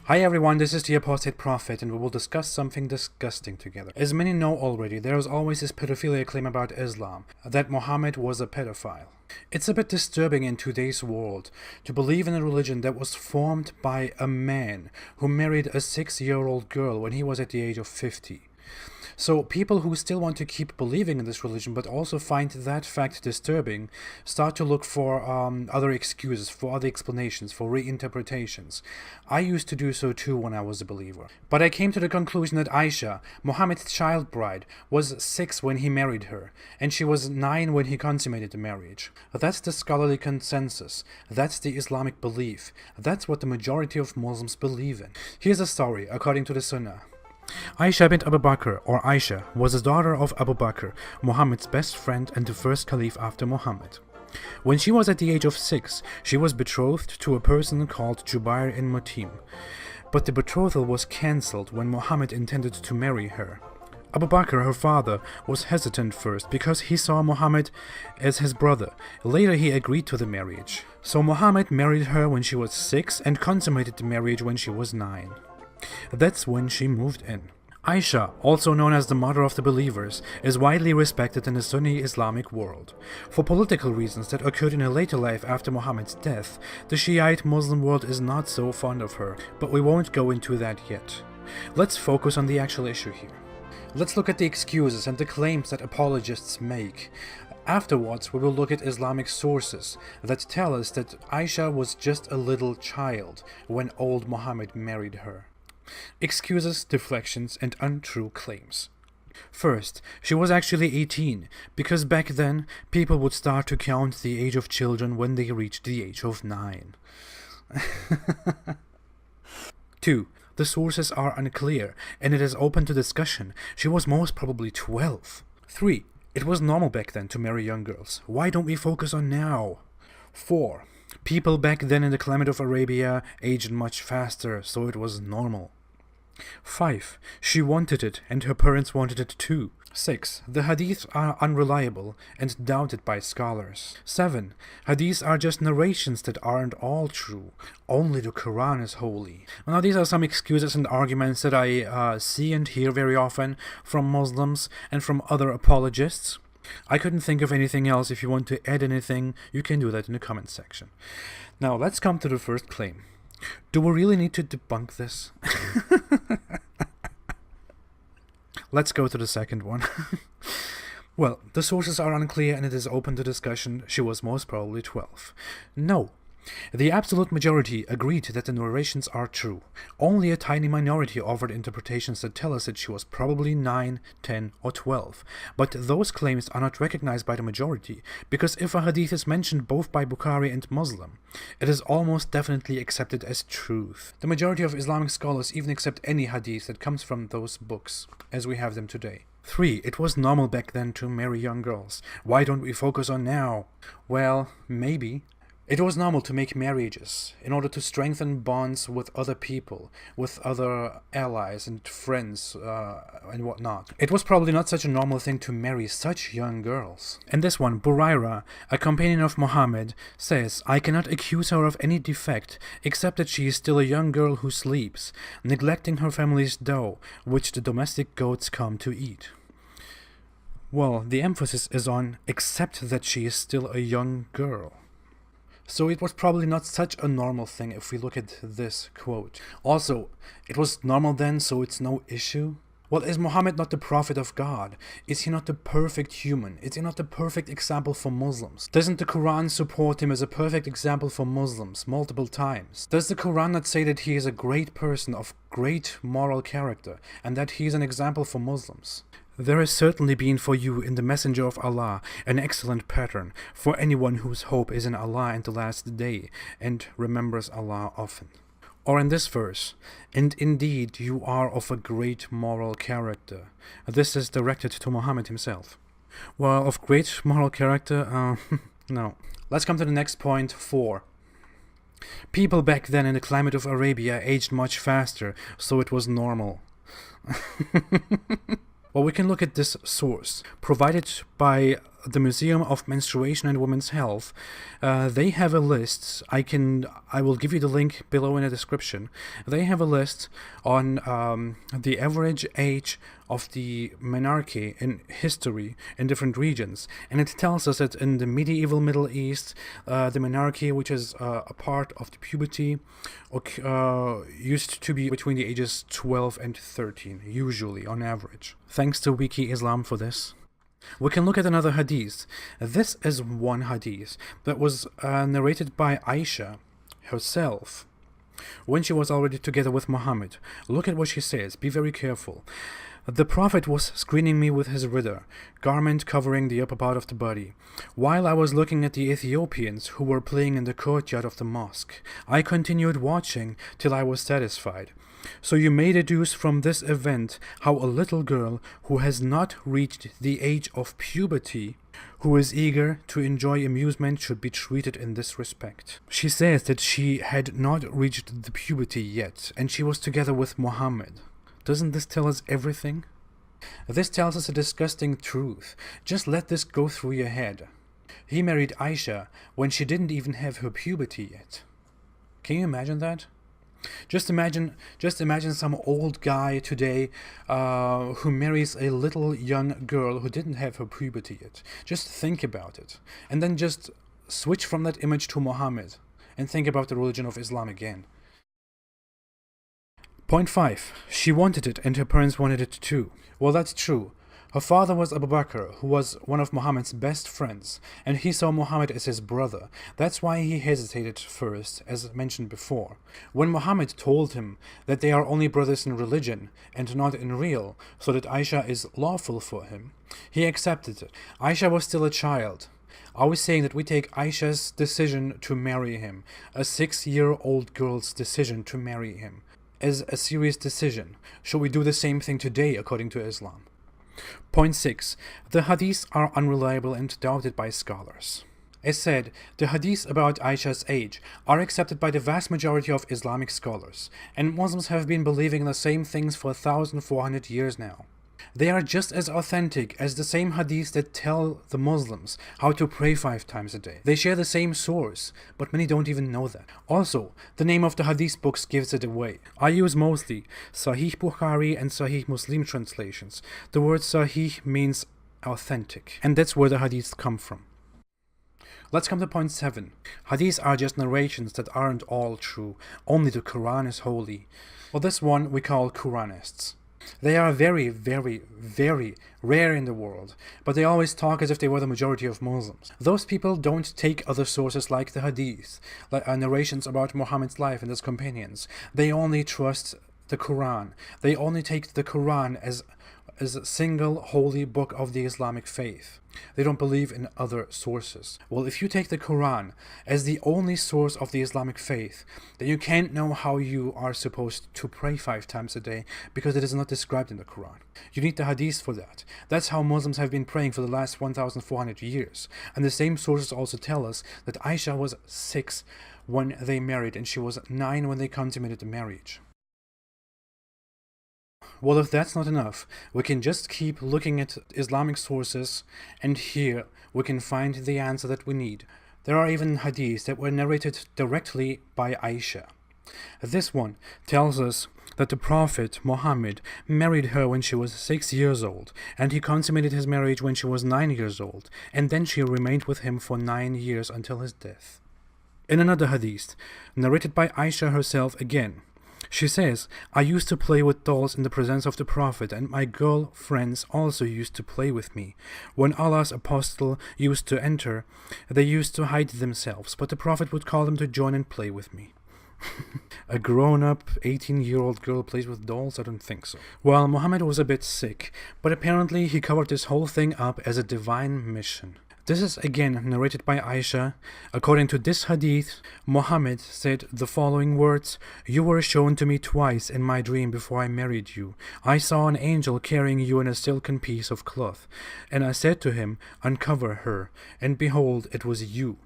Hi everyone, this is the Apostate Prophet and we will discuss something disgusting together. As many know already, there is always this pedophilia claim about Islam, that Mohammed was a pedophile. It's a bit disturbing in today's world to believe in a religion that was formed by a man who married a 6-year-old girl when he was at the age of 50. So people who still want to keep believing in this religion but also find that fact disturbing start to look for other excuses, for other explanations, for reinterpretations. I used to do so too when I was a believer. But I came to the conclusion that Aisha, Mohammed's child bride, was 6 when he married her, and she was 9 when he consummated the marriage. That's the scholarly consensus. That's the Islamic belief. That's what the majority of Muslims believe in. Here's a story according to the Sunnah. Aisha bint Abu Bakr, or Aisha, was the daughter of Abu Bakr, Muhammad's best friend and the first caliph after Muhammad. When she was at the age of 6, she was betrothed to a person called Jubair in Mutim. But the betrothal was cancelled when Muhammad intended to marry her. Abu Bakr, her father, was hesitant first because he saw Muhammad as his brother. Later he agreed to the marriage. So Muhammad married her when she was 6 and consummated the marriage when she was 9. That's when she moved in. Aisha, also known as the mother of the believers, is widely respected in the Sunni Islamic world. For political reasons that occurred in her later life after Muhammad's death, the Shiite Muslim world is not so fond of her, but we won't go into that yet. Let's focus on the actual issue here. Let's look at the excuses and the claims that apologists make. Afterwards, we will look at Islamic sources that tell us that Aisha was just a little child when old Muhammad married her. Excuses, deflections, and untrue claims. First, she was actually 18, because back then, people would start to count the age of children when they reached the age of 9. 2. The sources are unclear, and it is open to discussion. She was most probably 12. 3. It was normal back then to marry young girls. Why don't we focus on now? 4. People back then in the climate of Arabia aged much faster, so it was normal. 5. She wanted it, and her parents wanted it too. 6. The hadiths are unreliable and doubted by scholars. 7. Hadiths are just narrations that aren't all true. Only the Quran is holy. Now these are some excuses and arguments that I see and hear very often from Muslims and from other apologists. I couldn't think of anything else. If you want to add anything, you can do that in the comment section. Now let's come to the first claim. Do we really need to debunk this? Let's go to the second one. Well, the sources are unclear and it is open to discussion. She was most probably 12. No. The absolute majority agreed that the narrations are true. Only a tiny minority offered interpretations that tell us that she was probably 9, 10, or 12. But those claims are not recognized by the majority, because if a hadith is mentioned both by Bukhari and Muslim, it is almost definitely accepted as truth. The majority of Islamic scholars even accept any hadith that comes from those books, as we have them today. 3. It was normal back then to marry young girls. Why don't we focus on now? Well, maybe. It was normal to make marriages in order to strengthen bonds with other people, with other allies and friends and whatnot. It was probably not such a normal thing to marry such young girls. And this one, Buraira, a companion of Muhammad, says, I cannot accuse her of any defect, except that she is still a young girl who sleeps, neglecting her family's dough, which the domestic goats come to eat. Well, the emphasis is on except that she is still a young girl. So it was probably not such a normal thing if we look at this quote. Also, it was normal then, so it's no issue? Well, is Muhammad not the prophet of God? Is he not the perfect human? Is he not the perfect example for Muslims? Doesn't the Quran support him as a perfect example for Muslims multiple times? Does the Quran not say that he is a great person of great moral character and that he is an example for Muslims? There has certainly been for you in the Messenger of Allah an excellent pattern for anyone whose hope is in Allah and the last day and remembers Allah often. Or in this verse, and indeed you are of a great moral character. This is directed to Muhammad himself. Well, of great moral character, no. Let's come to the next point, 4. People back then in the climate of Arabia aged much faster, so it was normal. Well, we can look at this source, provided by the Museum of Menstruation and Women's Health, they have a list. I will give you the link below in the description. They have a list on the average age of the menarche in history in different regions, and it tells us that in the medieval Middle East, the menarche, which is a part of the puberty, used to be between the ages 12 and 13, usually on average. Thanks to Wiki Islam for this. We can look at another hadith. This is one hadith that was narrated by Aisha herself when she was already together with Mohammed. Look at what she says. Be very careful. The Prophet was screening me with his ridda, garment covering the upper part of the body, while I was looking at the Ethiopians who were playing in the courtyard of the mosque. I continued watching till I was satisfied. So you may deduce from this event how a little girl who has not reached the age of puberty, who is eager to enjoy amusement, should be treated in this respect. She says that she had not reached the puberty yet, and she was together with Mohammed. Doesn't this tell us everything? This tells us a disgusting truth. Just let this go through your head. He married Aisha when she didn't even have her puberty yet. Can you imagine that? Just imagine some old guy today who marries a little young girl who didn't have her puberty yet. Just think about it. And then just switch from that image to Mohammed and think about the religion of Islam again. Point 5. She wanted it and her parents wanted it too. Well, that's true. Her father was Abu Bakr, who was one of Muhammad's best friends, and he saw Muhammad as his brother. That's why he hesitated first, as mentioned before. When Muhammad told him that they are only brothers in religion and not in real, so that Aisha is lawful for him, he accepted it. Aisha was still a child. Are we saying that we take Aisha's decision to marry him, a 6-year-old girl's decision to marry him, as a serious decision? Should we do the same thing today according to Islam? Point 6. The hadiths are unreliable and doubted by scholars. As said, the hadiths about Aisha's age are accepted by the vast majority of Islamic scholars, and Muslims have been believing the same things for 1,400 years now. They are just as authentic as the same hadiths that tell the Muslims how to pray 5 times a day. They share the same source, but many don't even know that. Also, the name of the hadith books gives it away. I use mostly Sahih Bukhari and Sahih Muslim translations. The word Sahih means authentic, and that's where the hadiths come from. Let's come to point 7. Hadiths are just narrations that aren't all true. Only the Quran is holy. Well, this one we call Quranists. They are very, very, very rare in the world, but they always talk as if they were the majority of Muslims. Those people don't take other sources like the hadith, like narrations about Muhammad's life and his companions. They only trust the Quran. They only take the Quran as a single holy book of the Islamic faith. They don't believe in other sources. Well, if you take the Quran as the only source of the Islamic faith, then you can't know how you are supposed to pray 5 times a day, because it is not described in the Quran. You need the hadith for that. That's how Muslims have been praying for the last 1,400 years. And the same sources also tell us that Aisha was 6 when they married, and she was 9 when they consummated the marriage. Well, if that's not enough, we can just keep looking at Islamic sources, and here we can find the answer that we need. There are even hadiths that were narrated directly by Aisha. This one tells us that the Prophet Mohammed married her when she was 6 years old, and he consummated his marriage when she was 9 years old, and then she remained with him for 9 years until his death. In another hadith, narrated by Aisha herself again, she says, I used to play with dolls in the presence of the Prophet, and my girl friends also used to play with me. When Allah's apostle used to enter, they used to hide themselves, but the Prophet would call them to join and play with me. A grown-up 18-year-old girl plays with dolls? I don't think so. Well, Muhammad was a bit sick, but apparently he covered this whole thing up as a divine mission. This is again narrated by Aisha. According to this hadith, Muhammad said the following words: You were shown to me twice in my dream before I married you. I saw an angel carrying you in a silken piece of cloth, and I said to him, Uncover her, and behold, it was you.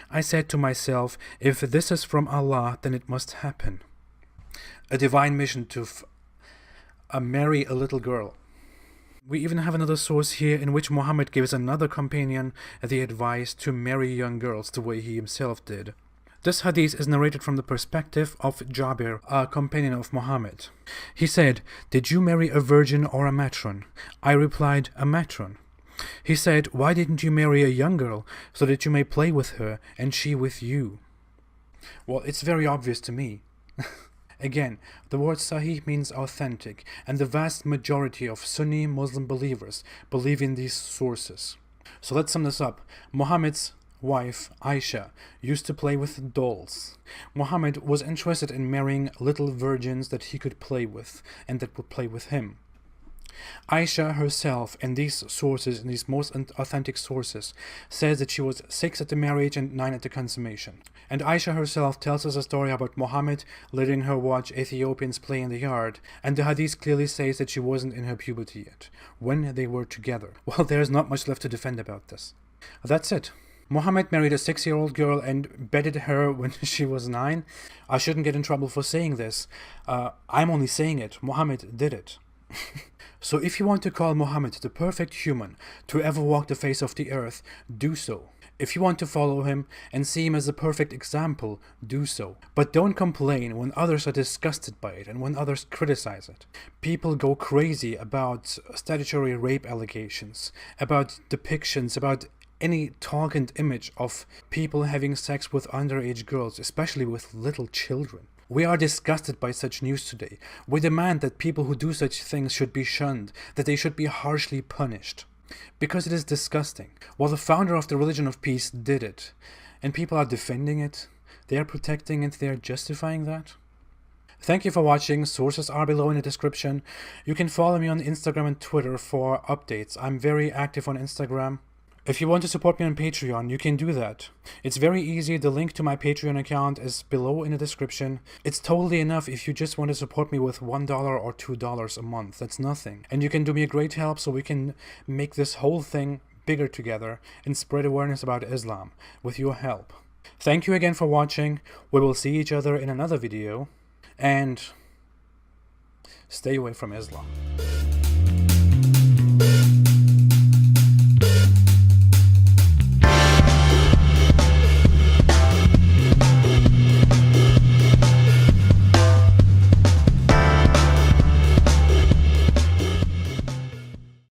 I said to myself, if this is from Allah, then it must happen. A divine mission to marry a little girl. We even have another source here in which Mohammed gives another companion the advice to marry young girls the way he himself did. This hadith is narrated from the perspective of Jabir, a companion of Mohammed. He said, "Did you marry a virgin or a matron?" I replied, "A matron." He said, "Why didn't you marry a young girl so that you may play with her and she with you?" Well, it's very obvious to me. Again, the word Sahih means authentic, and the vast majority of Sunni Muslim believers believe in these sources. So let's sum this up. Muhammad's wife, Aisha, used to play with dolls. Muhammad was interested in marrying little virgins that he could play with, and that would play with him. Aisha herself, in these sources, in these most authentic sources, says that she was 6 at the marriage and 9 at the consummation. And Aisha herself tells us a story about Muhammad letting her watch Ethiopians play in the yard, and the hadith clearly says that she wasn't in her puberty yet, when they were together. Well, there's not much left to defend about this. That's it. Muhammad married a 6-year-old girl and bedded her when she was 9. I shouldn't get in trouble for saying this. I'm only saying it. Muhammad did it. So if you want to call Muhammad the perfect human to ever walk the face of the earth, do so. If you want to follow him and see him as a perfect example, do so. But don't complain when others are disgusted by it and when others criticize it. People go crazy about statutory rape allegations, about depictions, about any talk and image of people having sex with underage girls, especially with little children. We are disgusted by such news today. We demand that people who do such things should be shunned, that they should be harshly punished. Because it is disgusting. Well, the founder of the religion of peace did it, and people are defending it, they are protecting it, they are justifying that. Thank you for watching. Sources are below in the description. You can follow me on Instagram and Twitter for updates. I'm very active on Instagram. If you want to support me on Patreon, you can do that. It's very easy. The link to my Patreon account is below in the description. It's totally enough if you just want to support me with $1 or $2 a month. That's nothing. And you can do me a great help so we can make this whole thing bigger together and spread awareness about Islam with your help. Thank you again for watching. We will see each other in another video. And stay away from Islam.